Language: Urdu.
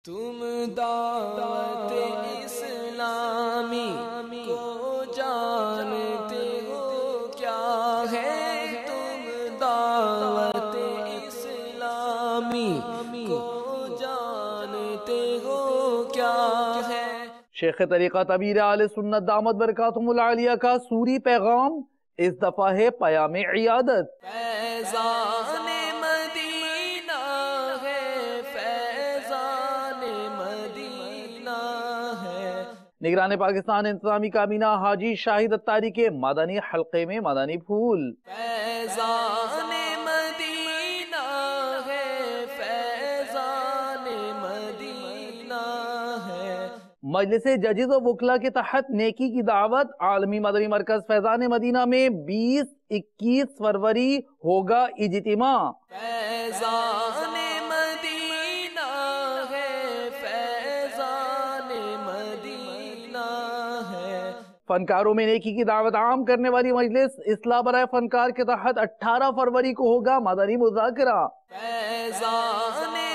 تم دعوت اسلامی کو جانتے ہو کیا ہے؟ تم دعوت اسلامی کو جانتے ہو کیا ہے؟ شیخ طریقت امیر اہل سنت دامت برکاتہم العالیہ کا سوری پیغام اس دفعہ ہے پیام عیادت۔ فیضان مدینہ ہے، فیضان مدینہ ہے۔ نگران پاکستان انتظامی کابینہ حاجی شاہد اتاری کے مدنی حلقے میں مدنی پھول۔ فیضان مدینہ ہے، فیضان مدینہ ہے۔ مجلس ججز و وکلا کے تحت نیکی کی دعوت عالمی مدنی مرکز فیضان مدینہ میں 20-21 فروری ہوگا اجتماع۔ فیضان مدینہ ہے، فیضان مدینہ ہے۔ فنکاروں میں نیکی کی دعوت عام کرنے والی مجلس اصلاح برائے فنکار کے تحت 18 فروری کو ہوگا مدنی مذاکرہ۔ فیضان